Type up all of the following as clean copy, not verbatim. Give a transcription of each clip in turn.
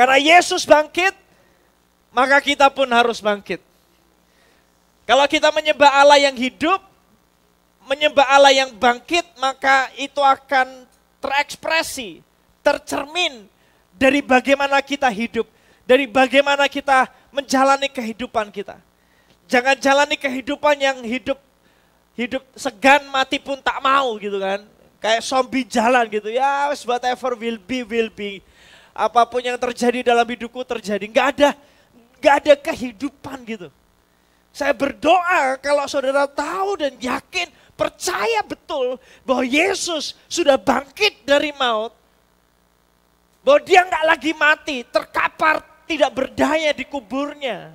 Karena Yesus bangkit, maka kita pun harus bangkit. Kalau kita menyembah Allah yang hidup, menyembah Allah yang bangkit, maka itu akan terekspresi, tercermin dari bagaimana kita hidup, dari bagaimana kita menjalani kehidupan kita. Jangan jalani kehidupan yang hidup segan, mati pun tak mau gitu kan. Kayak zombie jalan gitu, ya whatever will be. Apapun yang terjadi dalam hidupku terjadi, nggak ada kehidupan gitu. Saya berdoa kalau saudara tahu dan yakin, percaya betul bahwa Yesus sudah bangkit dari maut, bahwa dia nggak lagi mati, terkapar, tidak berdaya di kuburnya.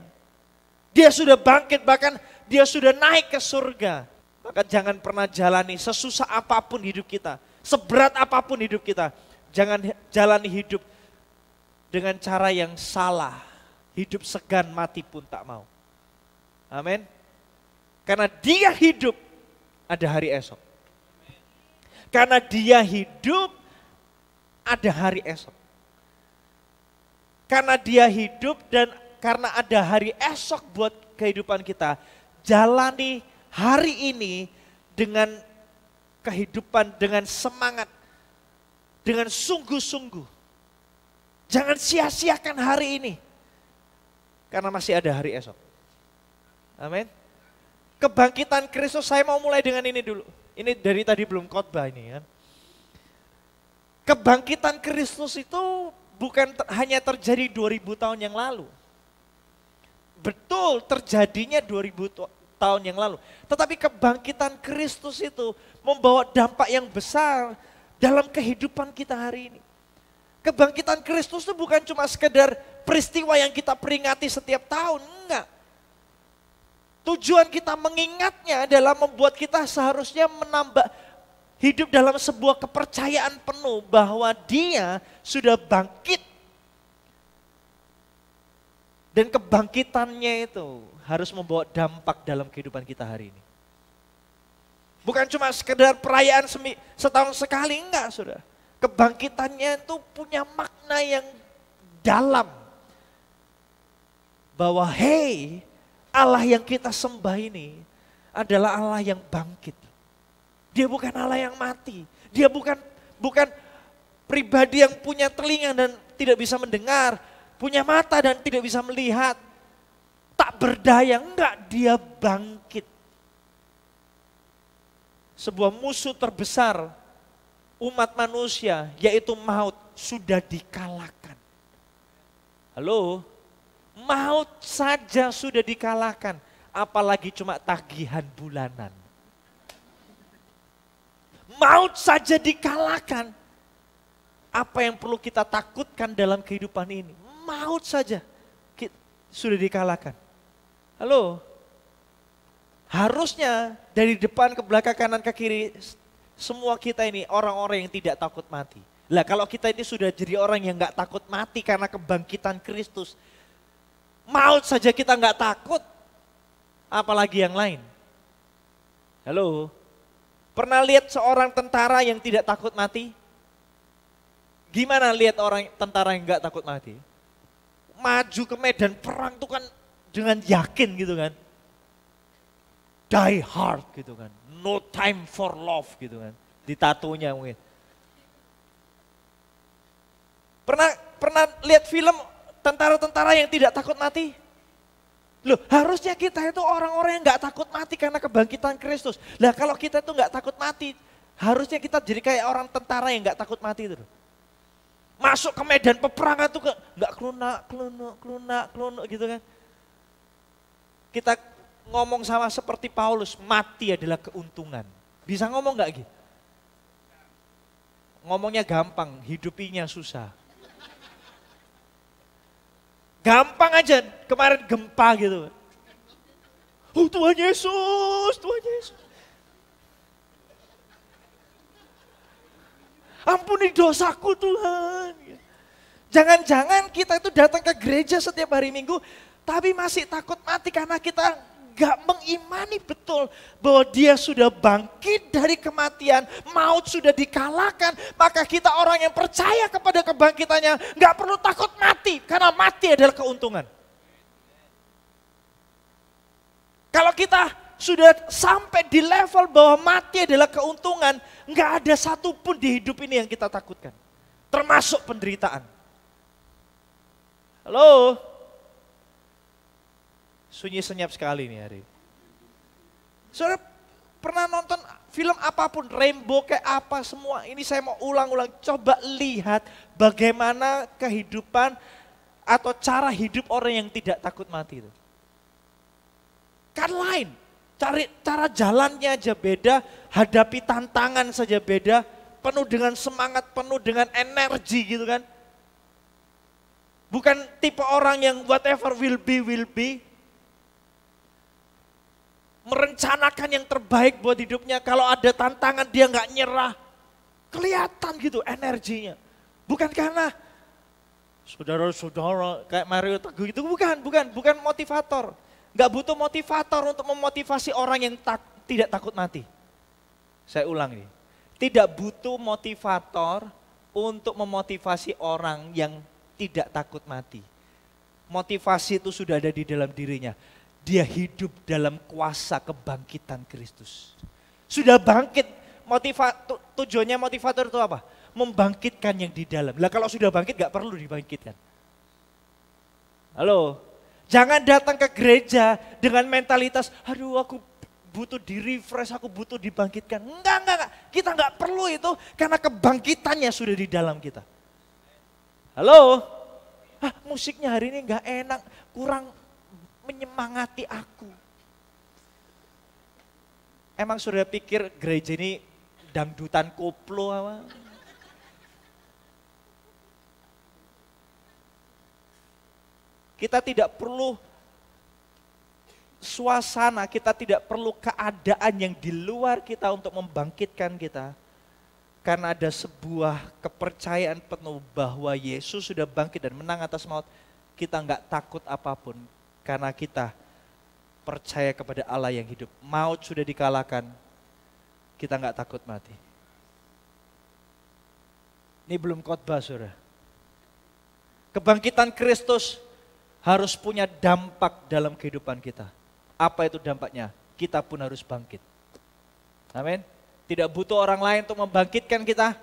Dia sudah bangkit, bahkan dia sudah naik ke surga. Maka jangan pernah jalani sesusah apapun hidup kita, seberat apapun hidup kita. Jangan jalani hidup dengan cara yang salah. Hidup segan, mati pun tak mau. Amin. Karena dia hidup, ada hari esok. Karena dia hidup, ada hari esok. Karena dia hidup dan karena ada hari esok buat kehidupan kita, jalani hari ini dengan kehidupan, dengan semangat, dengan sungguh-sungguh. Jangan sia-siakan hari ini, karena masih ada hari esok. Amin. Kebangkitan Kristus, saya mau mulai dengan ini dulu. Ini dari tadi belum khotbah ini kan. Kebangkitan Kristus itu bukan hanya terjadi 2000 tahun yang lalu. Betul, terjadinya 2000 tahun yang lalu. Tetapi kebangkitan Kristus itu membawa dampak yang besar dalam kehidupan kita hari ini. Kebangkitan Kristus itu bukan cuma sekedar peristiwa yang kita peringati setiap tahun, enggak. Tujuan kita mengingatnya adalah membuat kita seharusnya menambah hidup dalam sebuah kepercayaan penuh bahwa dia sudah bangkit. Dan kebangkitannya itu harus membawa dampak dalam kehidupan kita hari ini. Bukan cuma sekedar perayaan setahun sekali, enggak saudara. Kebangkitannya itu punya makna yang dalam. Bahwa hey, Allah yang kita sembah ini adalah Allah yang bangkit. Dia bukan Allah yang mati. Dia bukan pribadi yang punya telinga dan tidak bisa mendengar, punya mata dan tidak bisa melihat, tak berdaya, enggak, dia bangkit. Sebuah musuh terbesar umat manusia, yaitu maut, sudah dikalahkan. Halo? Maut saja sudah dikalahkan, apalagi cuma tagihan bulanan. Maut saja dikalahkan. Apa yang perlu kita takutkan dalam kehidupan ini? Maut saja sudah dikalahkan. Halo? Harusnya dari depan ke belakang, kanan ke kiri, semua kita ini orang-orang yang tidak takut mati. Lah kalau kita ini sudah jadi orang yang gak takut mati karena kebangkitan Kristus, maut saja kita nggak takut, apalagi yang lain. Halo, pernah lihat seorang tentara yang tidak takut mati? Gimana lihat orang tentara yang nggak takut mati? Maju ke medan perang tuh kan dengan yakin gitu kan. Die hard gitu kan, no time for love gitu kan, di tatonya mungkin. Pernah lihat film tentara-tentara yang tidak takut mati? Loh, harusnya kita itu orang-orang yang gak takut mati karena kebangkitan Kristus. Lah kalau kita itu gak takut mati, harusnya kita jadi kayak orang tentara yang gak takut mati itu. Masuk ke medan peperangan tuh gak kelunak gitu kan. Kita ngomong sama seperti Paulus, mati adalah keuntungan. Bisa ngomong gak gitu? Ngomongnya gampang, hidupinya susah. Gampang aja, kemarin gempa gitu. Oh Tuhan Yesus, Tuhan Yesus. Ampuni dosaku Tuhan. Jangan-jangan kita itu datang ke gereja setiap hari Minggu, tapi masih takut mati karena kita gak mengimani betul bahwa dia sudah bangkit dari kematian, maut sudah dikalahkan, maka kita orang yang percaya kepada kebangkitannya gak perlu takut mati, karena mati adalah keuntungan. Kalau kita sudah sampai di level bahwa mati adalah keuntungan, gak ada satupun di hidup ini yang kita takutkan, termasuk penderitaan. Halo? Sunyi senyap sekali nih hari. Saudara pernah nonton film apapun, Rainbow kayak apa semua, ini saya mau ulang-ulang, coba lihat bagaimana kehidupan atau cara hidup orang yang tidak takut mati itu. Kan lain, cara jalannya aja beda, hadapi tantangan saja beda, penuh dengan semangat, penuh dengan energi gitu kan. Bukan tipe orang yang whatever will be. Merencanakan yang terbaik buat hidupnya. Kalau ada tantangan dia nggak nyerah. Kelihatan gitu energinya. Bukan karena saudara-saudara kayak Mario Teguh itu, bukan motivator. Nggak butuh motivator untuk memotivasi orang yang tidak takut mati. Saya ulang ini. Tidak butuh motivator untuk memotivasi orang yang tidak takut mati. Motivasi itu sudah ada di dalam dirinya. Dia hidup dalam kuasa kebangkitan Kristus. Sudah bangkit, tujuannya motivator itu apa? Membangkitkan yang di dalam. Lah kalau sudah bangkit gak perlu dibangkitkan. Halo, jangan datang ke gereja dengan mentalitas, aduh aku butuh di-refresh, aku butuh dibangkitkan. Enggak. Kita gak perlu itu karena kebangkitannya sudah di dalam kita. Halo, musiknya hari ini gak enak, kurang menyemangati aku. Emang sudah pikir gereja ini dangdutan koplo apa? Kita tidak perlu suasana, kita tidak perlu keadaan yang di luar kita untuk membangkitkan kita. Karena ada sebuah kepercayaan penuh bahwa Yesus sudah bangkit dan menang atas maut. Kita enggak takut apapun. Karena kita percaya kepada Allah yang hidup. Maut sudah dikalahkan, kita nggak takut mati. Ini belum khotbah, saudara. Kebangkitan Kristus harus punya dampak dalam kehidupan kita. Apa itu dampaknya? Kita pun harus bangkit. Amin. Tidak butuh orang lain untuk membangkitkan kita.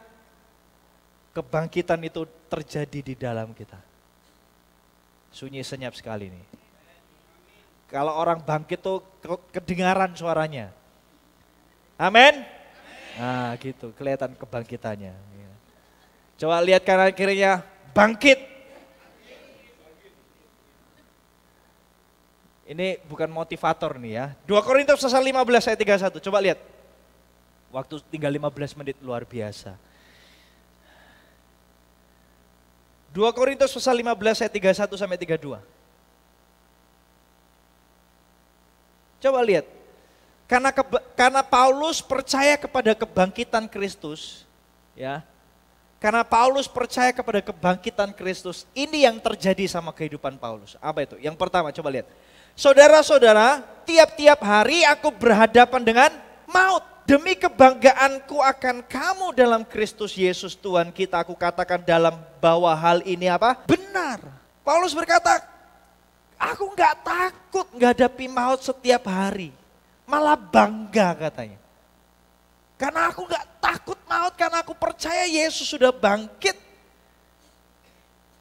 Kebangkitan itu terjadi di dalam kita. Sunyi senyap sekali nih. Kalau orang bangkit tuh kedengaran suaranya. Amin. Nah gitu, kelihatan kebangkitannya. Coba lihat kanan kirinya, bangkit. Ini bukan motivator nih ya. 2 Korintus pasal 15 ayat 31, coba lihat. Waktu tinggal 15 menit, luar biasa. 2 Korintus pasal 15 ayat 31 sampai 32. Coba lihat, karena Paulus percaya kepada kebangkitan Kristus, ya. Karena Paulus percaya kepada kebangkitan Kristus, ini yang terjadi sama kehidupan Paulus. Apa itu? Yang pertama, coba lihat. Saudara-saudara, tiap-tiap hari aku berhadapan dengan maut. Demi kebanggaanku akan kamu dalam Kristus Yesus Tuhan kita, aku katakan dalam bahwa hal ini apa? Benar. Paulus berkata, aku nggak takut menghadapi maut setiap hari. Malah bangga katanya. Karena aku nggak takut maut, karena aku percaya Yesus sudah bangkit.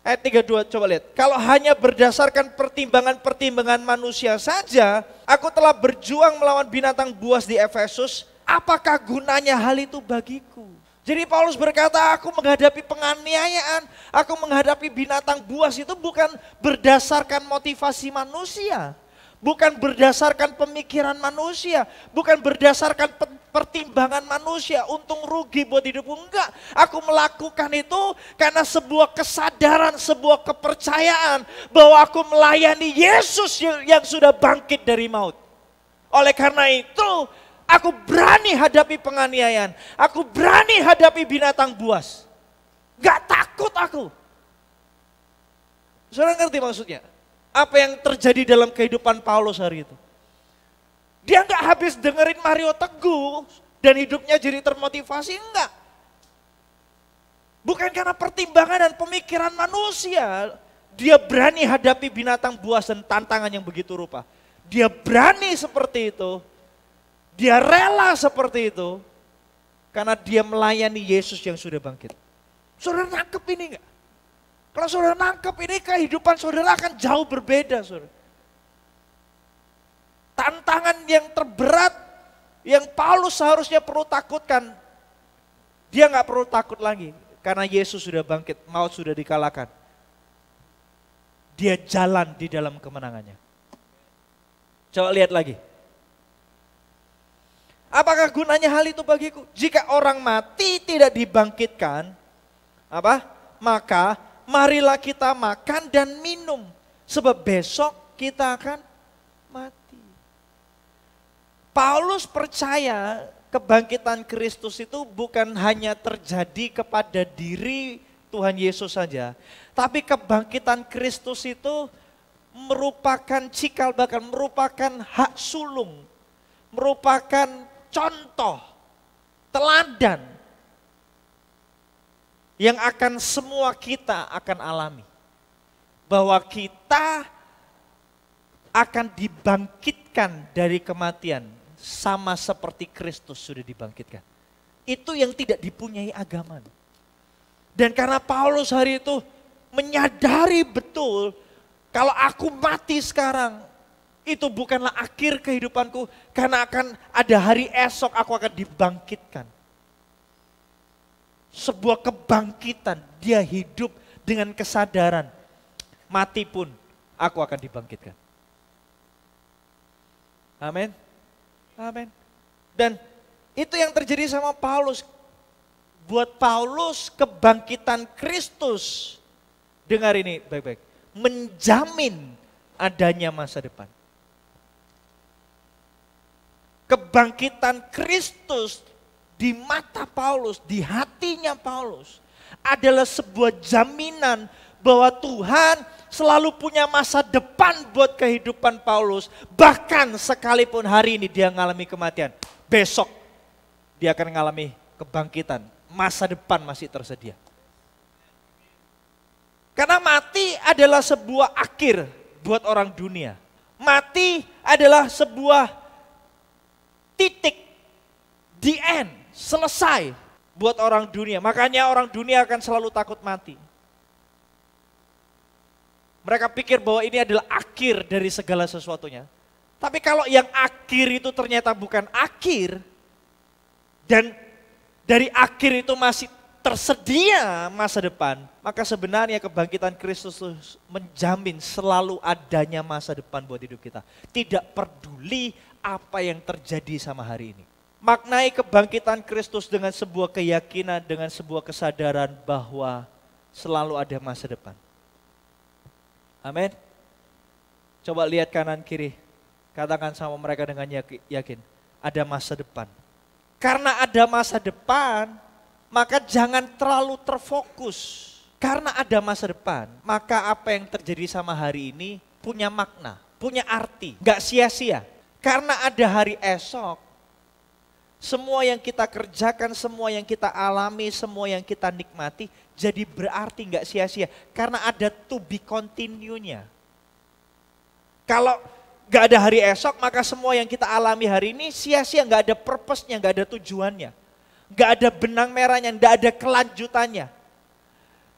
Ayat 32 coba lihat. Kalau hanya berdasarkan pertimbangan-pertimbangan manusia saja, aku telah berjuang melawan binatang buas di Efesus. Apakah gunanya hal itu bagiku? Jadi Paulus berkata, aku menghadapi penganiayaan, aku menghadapi binatang buas itu bukan berdasarkan motivasi manusia. Bukan berdasarkan pemikiran manusia, bukan berdasarkan pertimbangan manusia, untung rugi buat hidupku. Enggak, aku melakukan itu karena sebuah kesadaran, sebuah kepercayaan bahwa aku melayani Yesus yang sudah bangkit dari maut. Oleh karena itu, aku berani hadapi penganiayaan, aku berani hadapi binatang buas. Enggak takut aku. Saudara ngerti maksudnya? Apa yang terjadi dalam kehidupan Paulus hari itu? Dia nggak habis dengerin Mario Teguh dan hidupnya jadi termotivasi, enggak. Bukan karena pertimbangan dan pemikiran manusia. Dia berani hadapi binatang buas dan tantangan yang begitu rupa. Dia berani seperti itu. Dia rela seperti itu. Karena dia melayani Yesus yang sudah bangkit. Saudara nangkep ini enggak? Kalau saudara nangkep ini, kehidupan saudara akan jauh berbeda, saudara. Tantangan yang terberat yang Paulus seharusnya perlu takutkan, dia nggak perlu takut lagi karena Yesus sudah bangkit, maut sudah dikalahkan. Dia jalan di dalam kemenangannya. Coba lihat lagi. Apakah gunanya hal itu bagiku? Jika orang mati tidak dibangkitkan, maka marilah kita makan dan minum, sebab besok kita akan mati. Paulus percaya kebangkitan Kristus itu bukan hanya terjadi kepada diri Tuhan Yesus saja, tapi kebangkitan Kristus itu merupakan cikal bakal, merupakan hak sulung, merupakan contoh, teladan yang akan semua kita akan alami. Bahwa kita akan dibangkitkan dari kematian sama seperti Kristus sudah dibangkitkan. Itu yang tidak dipunyai agama. Dan karena Paulus hari itu menyadari betul kalau aku mati sekarang, itu bukanlah akhir kehidupanku, karena akan ada hari esok aku akan dibangkitkan. Sebuah kebangkitan, dia hidup dengan kesadaran, mati pun aku akan dibangkitkan. Amin. Amin. Dan itu yang terjadi sama Paulus. Buat Paulus kebangkitan Kristus, dengar ini baik-baik, menjamin adanya masa depan. Kebangkitan Kristus di mata Paulus, di hatinya Paulus adalah sebuah jaminan bahwa Tuhan selalu punya masa depan buat kehidupan Paulus. Bahkan sekalipun hari ini dia mengalami kematian, besok dia akan mengalami kebangkitan. Masa depan masih tersedia. Karena mati adalah sebuah akhir buat orang dunia. Mati adalah sebuah titik, the end, selesai buat orang dunia. Makanya orang dunia akan selalu takut mati. Mereka pikir bahwa ini adalah akhir dari segala sesuatunya. Tapi kalau yang akhir itu ternyata bukan akhir, dan dari akhir itu masih tersedia masa depan, maka sebenarnya kebangkitan Kristus menjamin selalu adanya masa depan buat hidup kita. Tidak peduli apa yang terjadi sama hari ini. Maknai kebangkitan Kristus dengan sebuah keyakinan, dengan sebuah kesadaran bahwa selalu ada masa depan. Amin. Coba lihat kanan kiri. Katakan sama mereka dengan yakin. Ada masa depan. Karena ada masa depan, maka jangan terlalu terfokus. Karena ada masa depan, maka apa yang terjadi sama hari ini punya makna, punya arti. Gak sia-sia. Karena ada hari esok, semua yang kita kerjakan, semua yang kita alami, semua yang kita nikmati, jadi berarti gak sia-sia. Karena ada to be continue-nya. Kalau gak ada hari esok, maka semua yang kita alami hari ini sia-sia, gak ada purpose-nya, gak ada tujuannya. Gak ada benang merahnya, gak ada kelanjutannya.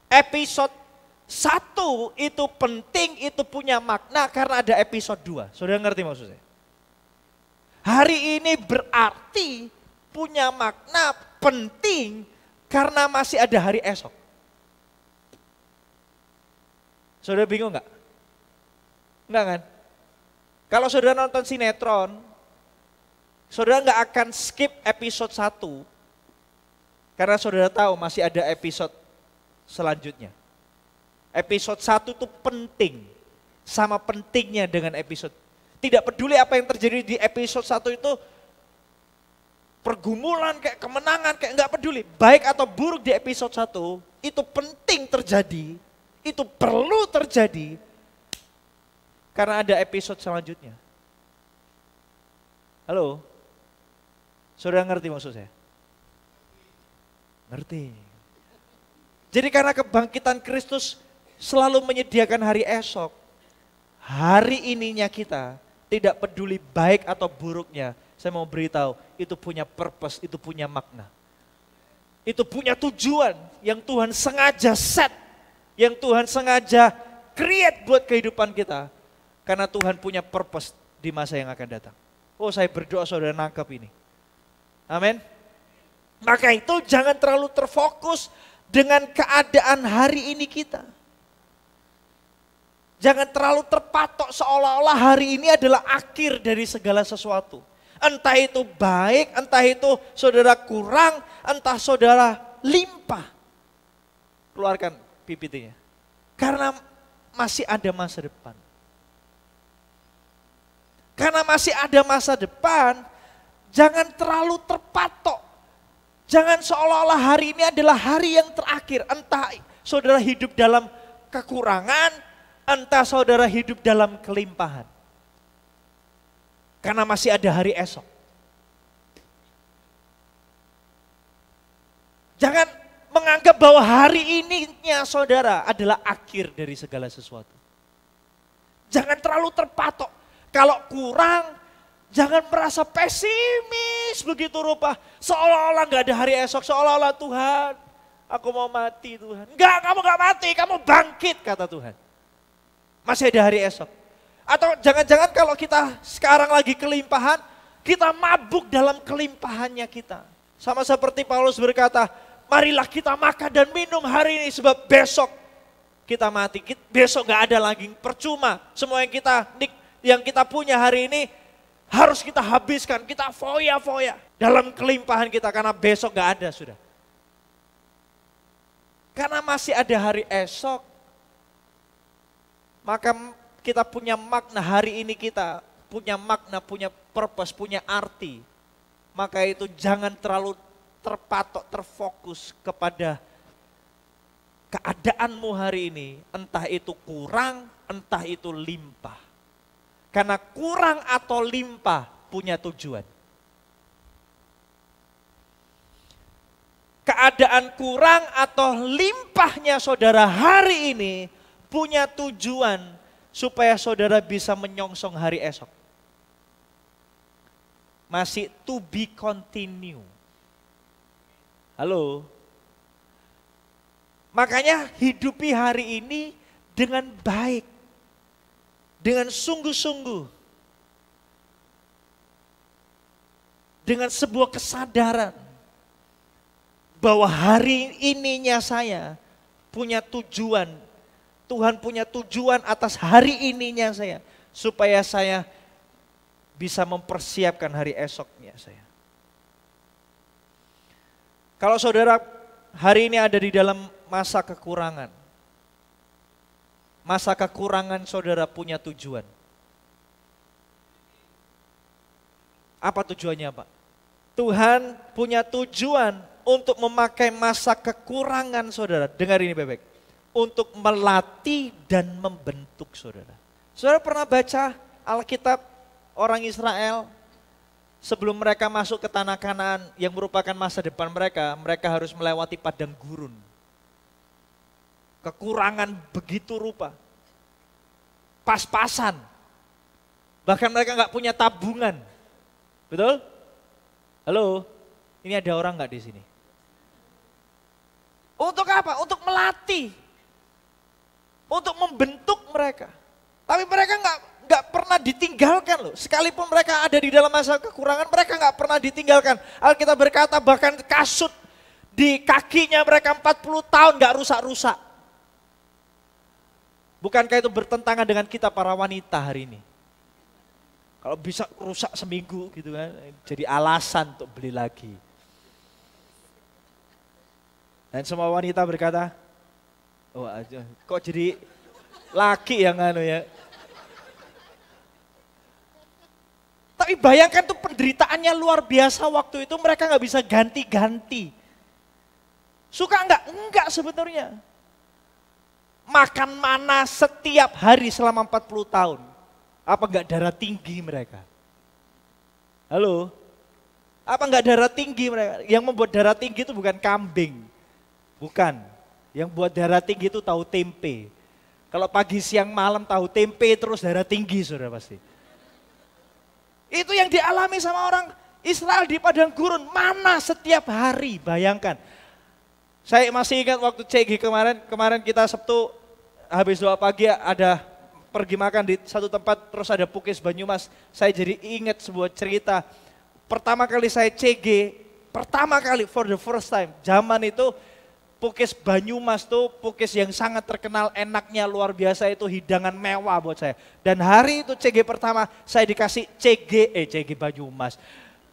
Episode 1 itu penting, itu punya makna karena ada episode 2. Saudara ngerti maksudnya? Hari ini berarti punya makna penting karena masih ada hari esok. Saudara bingung gak? Enggak kan? Kalau saudara nonton sinetron, saudara gak akan skip episode 1. Karena saudara tahu masih ada episode selanjutnya. Episode 1 itu penting, sama pentingnya dengan episode. Tidak peduli apa yang terjadi di episode 1 itu, pergumulan kayak kemenangan kayak gak peduli. Baik atau buruk di episode 1, itu penting terjadi, itu perlu terjadi. Karena ada episode selanjutnya. Halo? Saudara ngerti maksud saya? Ngerti. Jadi karena kebangkitan Kristus selalu menyediakan hari esok. Hari ininya kita tidak peduli baik atau buruknya. Saya mau beritahu, itu punya purpose, itu punya makna. Itu punya tujuan yang Tuhan sengaja set. Yang Tuhan sengaja create buat kehidupan kita. Karena Tuhan punya purpose di masa yang akan datang. Oh, saya berdoa saudara nangkap ini. Amin. Maka itu jangan terlalu terfokus dengan keadaan hari ini kita. Jangan terlalu terpatok seolah-olah hari ini adalah akhir dari segala sesuatu. Entah itu baik, entah itu saudara kurang, entah saudara limpah. Keluarkan PPT-nya. Karena masih ada masa depan. Karena masih ada masa depan, jangan terlalu terpatok. Jangan seolah-olah hari ini adalah hari yang terakhir. Entah saudara hidup dalam kekurangan, entah saudara hidup dalam kelimpahan. Karena masih ada hari esok. Jangan menganggap bahwa hari ininya saudara adalah akhir dari segala sesuatu. Jangan terlalu terpatok. Kalau kurang, jangan merasa pesimis begitu rupa. Seolah-olah gak ada hari esok, seolah-olah Tuhan, aku mau mati Tuhan. Enggak, kamu gak mati, kamu bangkit kata Tuhan. Masih ada hari esok. Atau jangan-jangan kalau kita sekarang lagi kelimpahan, kita mabuk dalam kelimpahannya kita. Sama seperti Paulus berkata, marilah kita makan dan minum hari ini sebab besok kita mati. Besok gak ada lagi, percuma. Semua yang kita punya hari ini harus kita habiskan, kita foya-foya dalam kelimpahan kita karena besok gak ada sudah. Karena masih ada hari esok, maka kita punya makna hari ini kita, punya makna, punya purpose, punya arti. Maka itu jangan terlalu terpatok, terfokus kepada keadaanmu hari ini. Entah itu kurang, entah itu limpah. Karena kurang atau limpah punya tujuan. Keadaan kurang atau limpahnya saudara hari ini punya tujuan supaya saudara bisa menyongsong hari esok. Masih to be continue. Halo? Makanya hidupi hari ini dengan baik. Dengan sungguh-sungguh. Dengan sebuah kesadaran. Bahwa hari ininya saya punya tujuan. Tuhan punya tujuan atas hari ininya saya. Supaya saya bisa mempersiapkan hari esoknya saya. Kalau saudara hari ini ada di dalam masa kekurangan. Masa kekurangan saudara punya tujuan. Apa tujuannya Pak? Tuhan punya tujuan untuk memakai masa kekurangan saudara. Dengar ini Bebek. Untuk melatih dan membentuk saudara. Saudara pernah baca Alkitab orang Israel sebelum mereka masuk ke tanah Kanaan yang merupakan masa depan mereka harus melewati padang gurun. Kekurangan begitu rupa. Pas-pasan. Bahkan mereka nggak punya tabungan. Betul? Halo? Ini ada orang nggak di sini? Untuk apa? Untuk melatih. Untuk membentuk mereka. Tapi mereka nggak pernah ditinggalkan loh. Sekalipun mereka ada di dalam masa kekurangan, mereka nggak pernah ditinggalkan. Alkitab berkata bahkan kasut di kakinya mereka 40 tahun nggak rusak-rusak. Bukankah itu bertentangan dengan kita para wanita hari ini? Kalau bisa rusak seminggu gitu kan, jadi alasan untuk beli lagi. Dan semua wanita berkata, oh kok jadi laki yang anu ya. Tapi bayangkan tuh penderitaannya luar biasa waktu itu mereka nggak bisa ganti-ganti. Suka enggak? Enggak sebetulnya. Makan mana setiap hari selama 40 tahun. Apa enggak darah tinggi mereka? Halo? Apa enggak darah tinggi mereka? Yang membuat darah tinggi itu bukan kambing. Bukan. Yang buat darah tinggi itu tahu tempe. Kalau pagi, siang, malam tahu tempe terus darah tinggi saudara pasti. Itu yang dialami sama orang Israel di padang gurun. Mana setiap hari, bayangkan. Saya masih ingat waktu CG kemarin kita Sabtu habis doa pagi ada pergi makan di satu tempat terus ada Pukis Banyumas. Saya jadi ingat sebuah cerita. Pertama kali saya CG, pertama kali for the first time. Zaman itu Pukis Banyumas tuh Pukis yang sangat terkenal, enaknya luar biasa, itu hidangan mewah buat saya. Dan hari itu CG pertama saya dikasih CG Banyumas.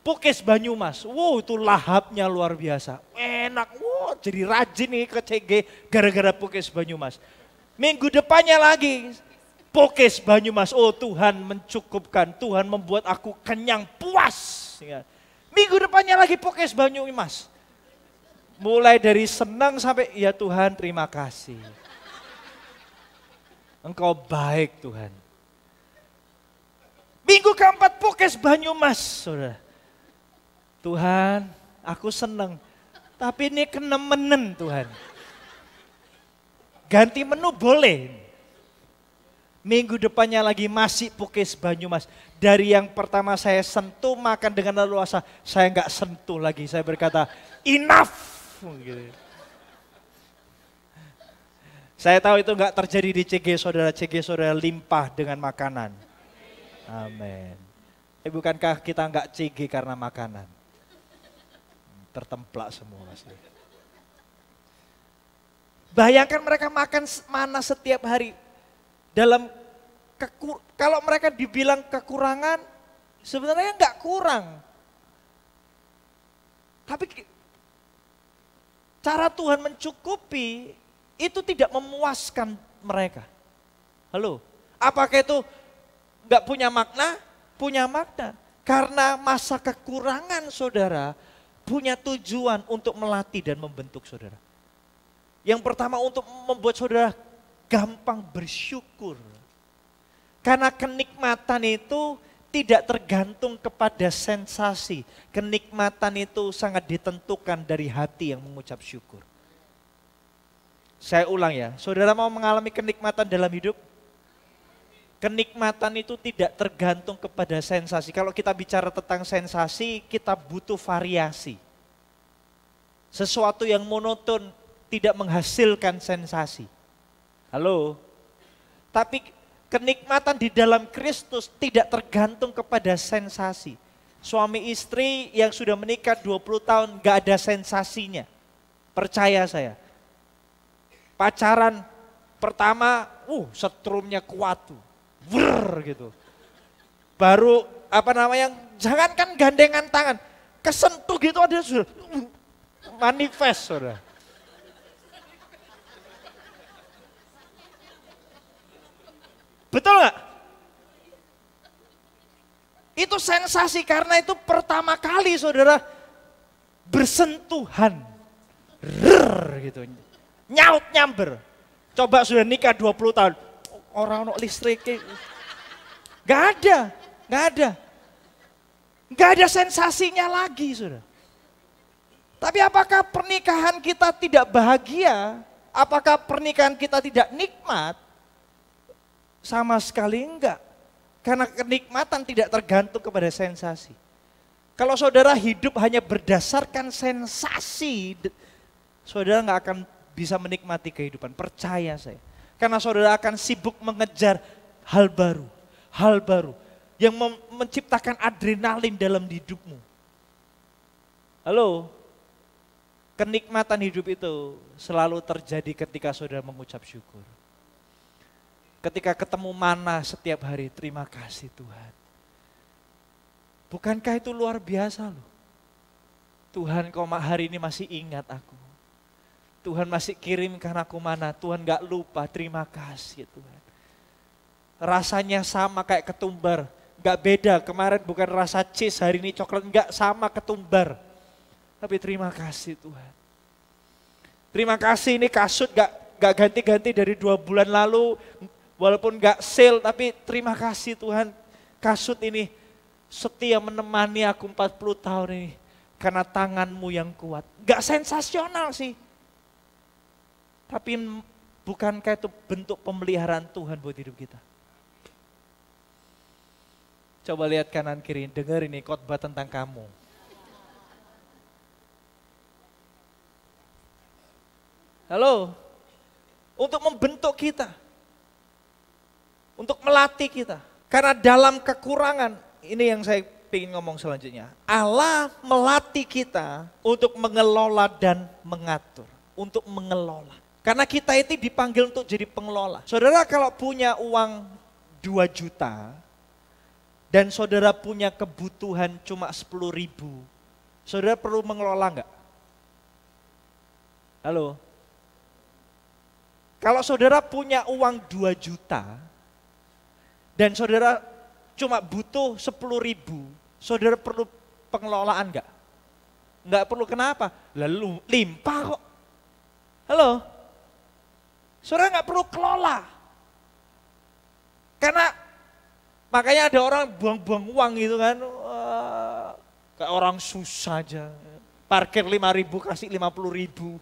Pukis Banyumas, wow itu lahapnya luar biasa. Enak, wow jadi rajin nih ke CG gara-gara Pukis Banyumas. Minggu depannya lagi Pukis Banyumas, oh Tuhan mencukupkan, Tuhan membuat aku kenyang puas. Minggu depannya lagi Pukis Banyumas. Mulai dari senang sampai ya Tuhan terima kasih. Engkau baik Tuhan. Minggu keempat Pukis Banyumas, saudara. Tuhan aku senang, tapi ini kenemenen Tuhan. Ganti menu boleh. Minggu depannya lagi masih Pukis Banyumas. Dari yang pertama saya sentuh makan dengan leluasa, saya enggak sentuh lagi. Saya berkata, enough. Gitu. Saya tahu itu enggak terjadi di CG saudara limpah dengan makanan. Amin. Bukankah kita enggak CG karena makanan? Tertemplak semua pasti. Bayangkan mereka makan mana setiap hari. Kalau mereka dibilang kekurangan, sebenarnya enggak kurang. Tapi cara Tuhan mencukupi itu tidak memuaskan mereka. Halo, apakah itu enggak punya makna? Punya makna. Karena masa kekurangan saudara punya tujuan untuk melatih dan membentuk saudara. Yang pertama untuk membuat saudara gampang bersyukur. Karena kenikmatan itu tidak tergantung kepada sensasi. Kenikmatan itu sangat ditentukan dari hati yang mengucap syukur. Saya ulang ya, saudara mau mengalami kenikmatan dalam hidup? Kenikmatan itu tidak tergantung kepada sensasi. Kalau kita bicara tentang sensasi, kita butuh variasi. Sesuatu yang monoton tidak menghasilkan sensasi. Halo? Tapi kenikmatan di dalam Kristus tidak tergantung kepada sensasi. Suami istri yang sudah menikah 20 tahun gak ada sensasinya. Percaya saya. Pacaran pertama, setrumnya kuat tuh. Brrr gitu. Baru jangankan gandengan tangan. Kesentuh gitu ada sudah manifest saudara. Betul nggak? Itu sensasi karena itu pertama kali saudara bersentuhan. Rrr gitu. Nyaut nyamber. Coba sudah nikah 20 tahun. Orang listrik. Gak ada. Gak ada sensasinya lagi saudara. Tapi apakah pernikahan kita tidak bahagia? Apakah pernikahan kita tidak nikmat? Sama sekali enggak. Karena kenikmatan tidak tergantung kepada sensasi. Kalau saudara hidup hanya berdasarkan sensasi, saudara enggak akan bisa menikmati kehidupan. Percaya saya. Karena saudara akan sibuk mengejar hal baru yang menciptakan adrenalin dalam hidupmu. Halo, kenikmatan hidup itu selalu terjadi ketika saudara mengucap syukur. Ketika ketemu mana setiap hari, terima kasih Tuhan. Bukankah itu luar biasa loh? Tuhan kau hari ini masih ingat aku. Tuhan masih kirimkan aku mana, Tuhan gak lupa, terima kasih Tuhan. Rasanya sama kayak ketumbar, gak beda, kemarin bukan rasa cheese, hari ini coklat, gak sama ketumbar. Tapi terima kasih Tuhan. Terima kasih ini kasut gak ganti-ganti dari 2 bulan lalu, walaupun gak sale, tapi terima kasih Tuhan, kasut ini setia menemani aku 40 tahun ini karena tanganmu yang kuat. Gak sensasional sih. Tapi bukankah itu bentuk pemeliharaan Tuhan buat hidup kita? Coba lihat kanan kiri, dengar ini khotbah tentang kamu. Halo, untuk membentuk kita, untuk melatih kita. Karena dalam kekurangan, ini yang saya ingin ngomong selanjutnya. Allah melatih kita untuk mengelola dan mengatur, untuk mengelola. Karena kita itu dipanggil untuk jadi pengelola. Saudara kalau punya uang 2 juta, dan saudara punya kebutuhan cuma 10.000, saudara perlu mengelola enggak? Halo? Kalau saudara punya uang 2 juta, dan saudara cuma butuh 10.000, saudara perlu pengelolaan enggak? Enggak perlu, kenapa? Lalu limpah kok. Halo? Saudara enggak perlu kelola. Karena makanya ada orang buang-buang uang gitu kan. Kayak orang susah aja. Parkir 5.000 kasih 50.000.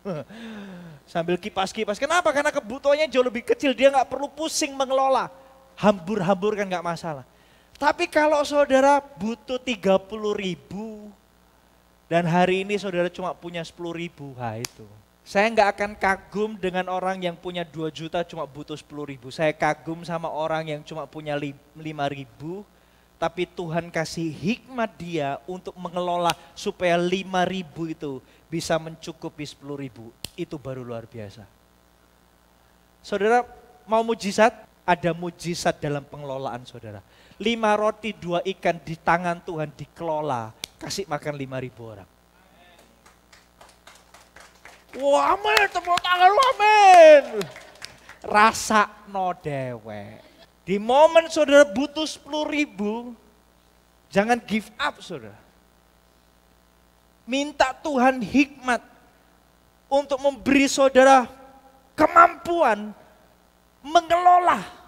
Sambil kipas-kipas. Kenapa? Karena kebutuhannya jauh lebih kecil. Dia enggak perlu pusing mengelola. Hambur-hambur kan enggak masalah. Tapi kalau saudara butuh 30.000 dan hari ini saudara cuma punya 10.000, itu. Saya nggak akan kagum dengan orang yang punya 2 juta cuma butuh 10.000. Saya kagum sama orang yang cuma punya 5.000, tapi Tuhan kasih hikmat dia untuk mengelola supaya 5.000 itu bisa mencukupi 10.000. Itu baru luar biasa. Saudara mau mujizat? Ada mujizat dalam pengelolaan saudara. 5 roti 2 ikan di tangan Tuhan dikelola, kasih makan 5.000 orang. Wah, amin, tepuk tangan lu, amin. Rasa no dewe. Di momen saudara butuh 10.000, jangan give up saudara. Minta Tuhan hikmat untuk memberi saudara kemampuan mengelola.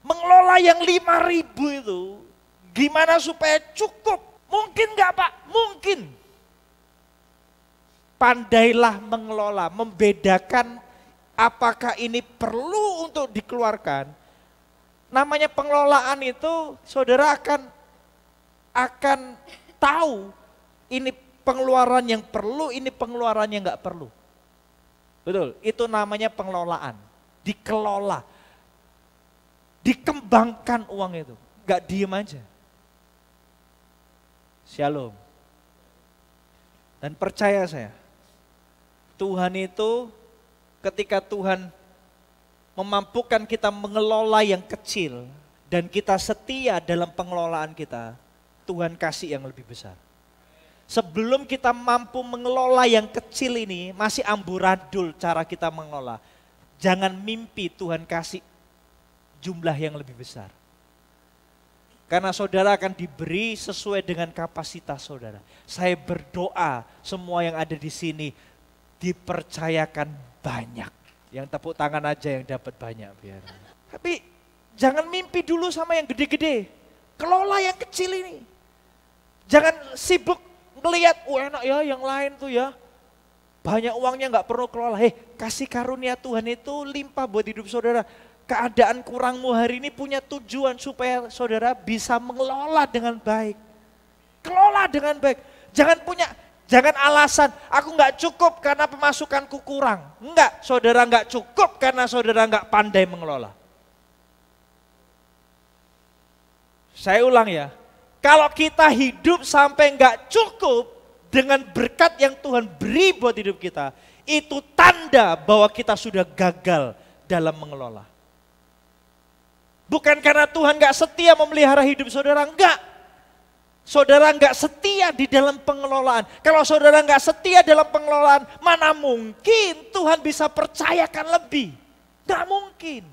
Mengelola yang 5.000 itu, gimana supaya cukup? Mungkin gak Pak? Mungkin. Pandailah mengelola, membedakan apakah ini perlu untuk dikeluarkan. Namanya pengelolaan itu saudara akan tahu ini pengeluaran yang perlu, ini pengeluaran yang enggak perlu. Betul, itu namanya pengelolaan. Dikelola, dikembangkan uang itu, enggak diem aja. Shalom. Dan percaya saya, Tuhan itu ketika Tuhan memampukan kita mengelola yang kecil dan kita setia dalam pengelolaan kita, Tuhan kasih yang lebih besar. Sebelum kita mampu mengelola yang kecil ini, masih amburadul cara kita mengelola. Jangan mimpi Tuhan kasih jumlah yang lebih besar. Karena saudara akan diberi sesuai dengan kapasitas saudara. Saya berdoa semua yang ada di sini dipercayakan banyak. Yang tepuk tangan aja yang dapat banyak biar. Tapi jangan mimpi dulu sama yang gede-gede. Kelola yang kecil ini. Jangan sibuk ngelihat, enak ya yang lain tuh ya. Banyak uangnya nggak perlu kelola. Kasih karunia Tuhan itu limpah buat hidup saudara. Keadaan kurangmu hari ini punya tujuan supaya saudara bisa mengelola dengan baik. Kelola dengan baik. Jangan alasan, aku nggak cukup karena pemasukanku kurang. Enggak, saudara nggak cukup karena saudara nggak pandai mengelola. Saya ulang ya, kalau kita hidup sampai nggak cukup dengan berkat yang Tuhan beri buat hidup kita, itu tanda bahwa kita sudah gagal dalam mengelola. Bukan karena Tuhan nggak setia memelihara hidup saudara, enggak. Saudara nggak setia di dalam pengelolaan. Kalau saudara nggak setia dalam pengelolaan, mana mungkin Tuhan bisa percayakan lebih? Nggak mungkin.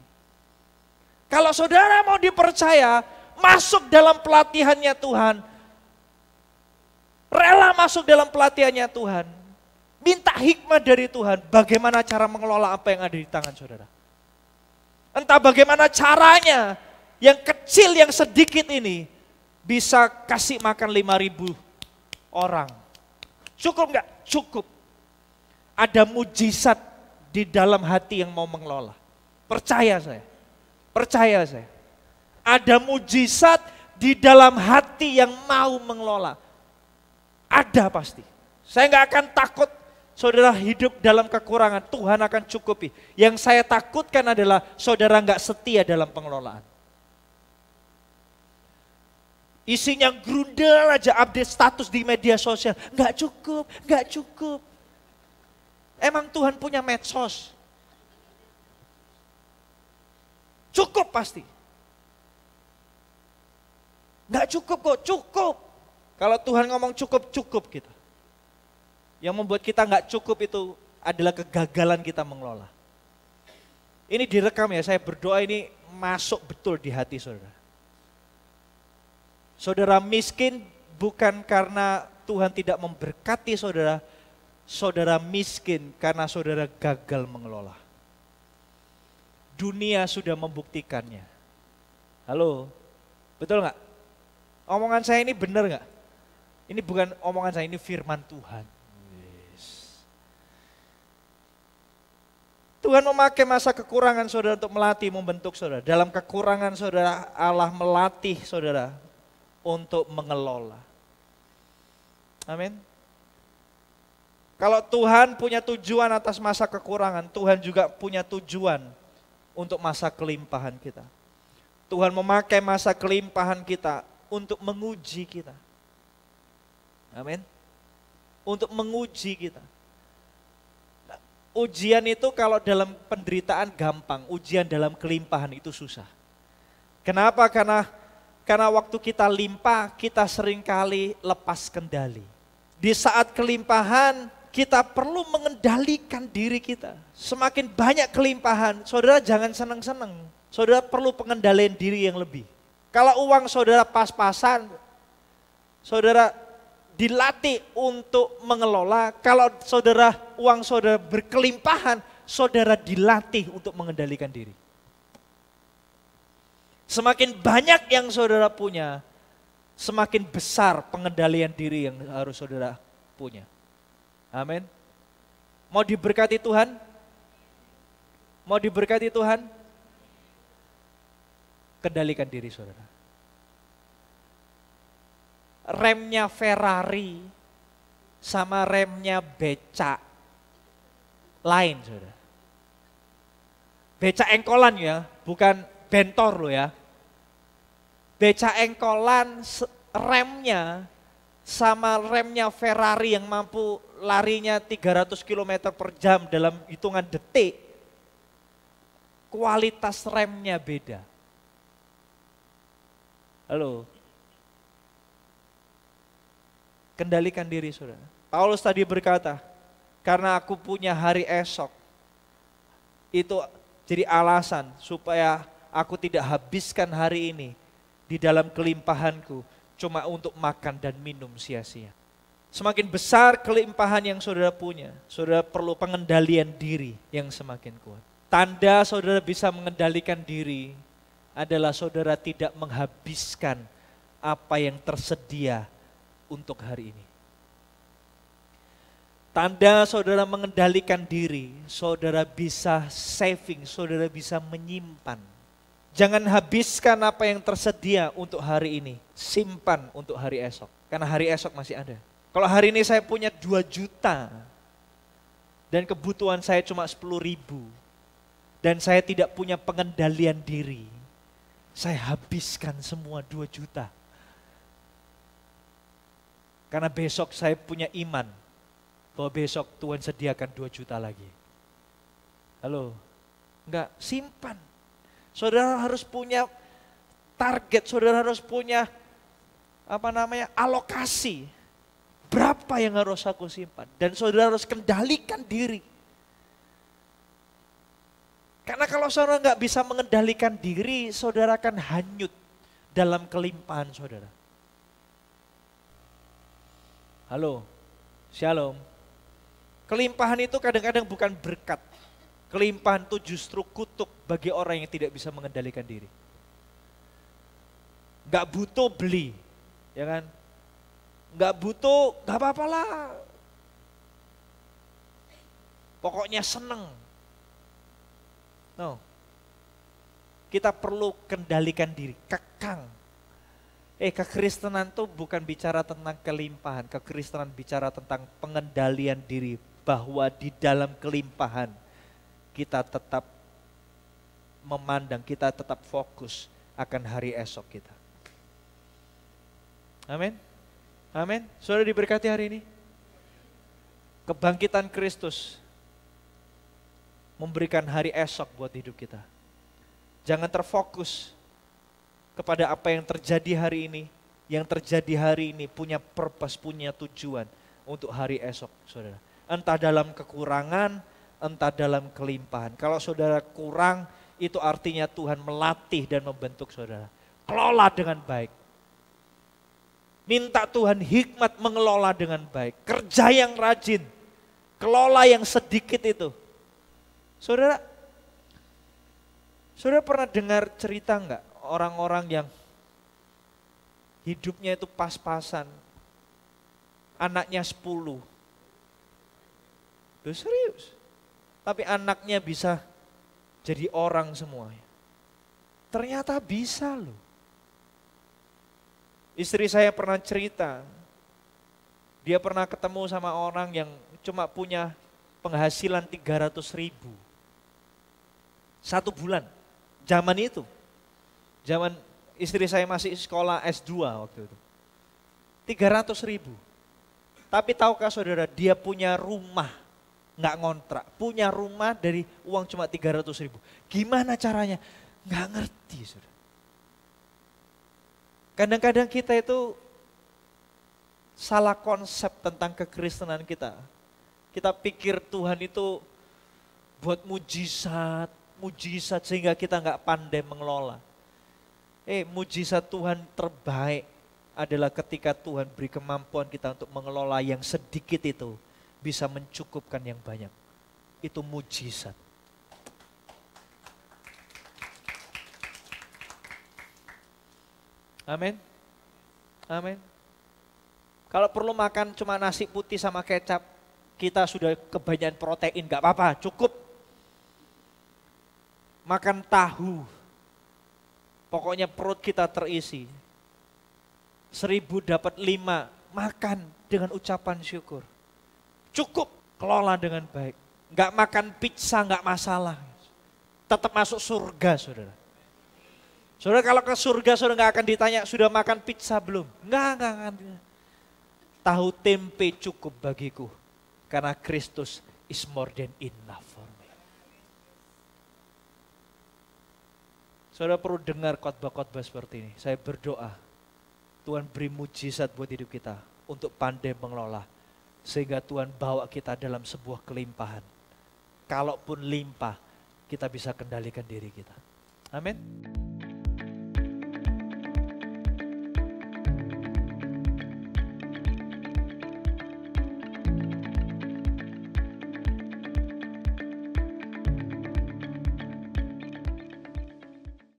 Kalau saudara mau dipercaya, masuk dalam pelatihannya Tuhan. Rela masuk dalam pelatihannya Tuhan. Minta hikmat dari Tuhan, bagaimana cara mengelola apa yang ada di tangan saudara. Entah bagaimana caranya, yang kecil, yang sedikit ini bisa kasih makan 5.000 orang. Cukup enggak? Cukup. Ada mujizat di dalam hati yang mau mengelola. Percaya saya. Percaya saya. Ada mujizat di dalam hati yang mau mengelola. Ada pasti. Saya enggak akan takut saudara hidup dalam kekurangan. Tuhan akan cukupi. Yang saya takutkan adalah saudara enggak setia dalam pengelolaan. Isinya grundel aja update status di media sosial. Enggak cukup, enggak cukup. Emang Tuhan punya medsos? Cukup pasti. Enggak cukup kok, cukup. Kalau Tuhan ngomong cukup, cukup kita. Yang membuat kita enggak cukup itu adalah kegagalan kita mengelola. Ini direkam ya, saya berdoa ini masuk betul di hati saudara. Saudara miskin bukan karena Tuhan tidak memberkati saudara, saudara miskin karena saudara gagal mengelola. Dunia sudah membuktikannya. Halo, betul nggak? Omongan saya ini benar nggak? Ini bukan omongan saya, ini firman Tuhan. Tuhan memakai masa kekurangan saudara untuk melatih, membentuk saudara. Dalam kekurangan saudara, Allah melatih saudara untuk mengelola. Amin. Kalau Tuhan punya tujuan atas masa kekurangan, Tuhan juga punya tujuan untuk masa kelimpahan kita. Tuhan memakai masa kelimpahan kita untuk menguji kita. Amin. Untuk menguji kita. Ujian itu kalau dalam penderitaan gampang, ujian dalam kelimpahan itu susah. Kenapa? Karena waktu kita limpah, kita seringkali lepas kendali. Di saat kelimpahan, kita perlu mengendalikan diri kita. Semakin banyak kelimpahan, saudara jangan senang-senang. Saudara perlu pengendalian diri yang lebih. Kalau uang saudara pas-pasan, saudara dilatih untuk mengelola. Kalau uang saudara berkelimpahan, saudara dilatih untuk mengendalikan diri. Semakin banyak yang saudara punya, semakin besar pengendalian diri yang harus saudara punya. Amin. Mau diberkati Tuhan? Mau diberkati Tuhan? Kendalikan diri saudara. Remnya Ferrari sama remnya becak lain saudara. Becak engkolan ya, bukan bentor lo ya. Becak engkolan remnya sama remnya Ferrari yang mampu larinya 300 km per jam dalam hitungan detik. Kualitas remnya beda. Halo. Kendalikan diri saudara. Paulus tadi berkata, karena aku punya hari esok. Itu jadi alasan supaya aku tidak habiskan hari ini di dalam kelimpahanku cuma untuk makan dan minum sia-sia. Semakin besar kelimpahan yang saudara punya, saudara perlu pengendalian diri yang semakin kuat. Tanda saudara bisa mengendalikan diri adalah saudara tidak menghabiskan apa yang tersedia untuk hari ini. Tanda saudara mengendalikan diri, saudara bisa saving, saudara bisa menyimpan. Jangan habiskan apa yang tersedia untuk hari ini, simpan untuk hari esok. Karena hari esok masih ada. Kalau hari ini saya punya 2 juta dan kebutuhan saya cuma 10.000 dan saya tidak punya pengendalian diri, saya habiskan semua 2 juta. Karena besok saya punya iman bahwa besok Tuhan sediakan 2 juta lagi. Halo, enggak, simpan. Saudara harus punya target, saudara harus punya alokasi. Berapa yang harus aku simpan? Dan saudara harus kendalikan diri. Karena kalau saudara enggak bisa mengendalikan diri, saudara akan hanyut dalam kelimpahan saudara. Halo, shalom. Kelimpahan itu kadang-kadang bukan berkat. Kelimpahan itu justru kutuk bagi orang yang tidak bisa mengendalikan diri. Nggak butuh beli, ya kan? Nggak butuh, nggak apa-apa lah. Pokoknya seneng. No. Kita perlu kendalikan diri, kekang. Kekristenan itu bukan bicara tentang kelimpahan, kekristenan bicara tentang pengendalian diri, bahwa di dalam kelimpahan kita tetap memandang, kita tetap fokus akan hari esok kita. Amin. Amin. Saudara diberkati hari ini. Kebangkitan Kristus memberikan hari esok buat hidup kita. Jangan terfokus kepada apa yang terjadi hari ini. Yang terjadi hari ini punya purpose, punya tujuan untuk hari esok, saudara. Entah dalam kekurangan, entah dalam kelimpahan. Kalau saudara kurang, itu artinya Tuhan melatih dan membentuk saudara. Kelola dengan baik. Minta Tuhan hikmat mengelola dengan baik. Kerja yang rajin. Kelola yang sedikit itu. Saudara pernah dengar cerita enggak orang-orang yang hidupnya itu pas-pasan, anaknya 10. Loh, serius. Tapi anaknya bisa jadi orang semuanya. Ternyata bisa loh. Istri saya pernah cerita, dia pernah ketemu sama orang yang cuma punya penghasilan 300.000. 1 bulan. Zaman itu. Zaman istri saya masih sekolah S2 waktu itu. 300.000. Tapi tahukah saudara, dia punya rumah, nggak ngontrak. Punya rumah dari uang cuma 300.000. Gimana caranya? Nggak ngerti saudara. Kadang-kadang kita itu salah konsep tentang kekristenan kita. Kita pikir Tuhan itu buat mujizat sehingga kita nggak pandai mengelola. Mujizat Tuhan terbaik adalah ketika Tuhan beri kemampuan kita untuk mengelola yang sedikit itu bisa mencukupkan yang banyak. Itu mujizat. Amin. Amin. Kalau perlu makan cuma nasi putih sama kecap, kita sudah kebanyakan protein, gak apa-apa, cukup. Makan tahu, pokoknya perut kita terisi. 1.000 dapat 5, makan dengan ucapan syukur. Cukup, kelola dengan baik. Gak makan pizza gak masalah. Tetap masuk surga saudara. Saudara kalau ke surga saudara gak akan ditanya sudah makan pizza belum? Enggak. Tahu tempe cukup bagiku. Karena Kristus is more than enough for me. Saudara perlu dengar khotbah-khotbah seperti ini. Saya berdoa, Tuhan beri mujizat buat hidup kita untuk pandai mengelola. Sehingga Tuhan bawa kita dalam sebuah kelimpahan. Kalaupun limpah, kita bisa kendalikan diri kita. Amin.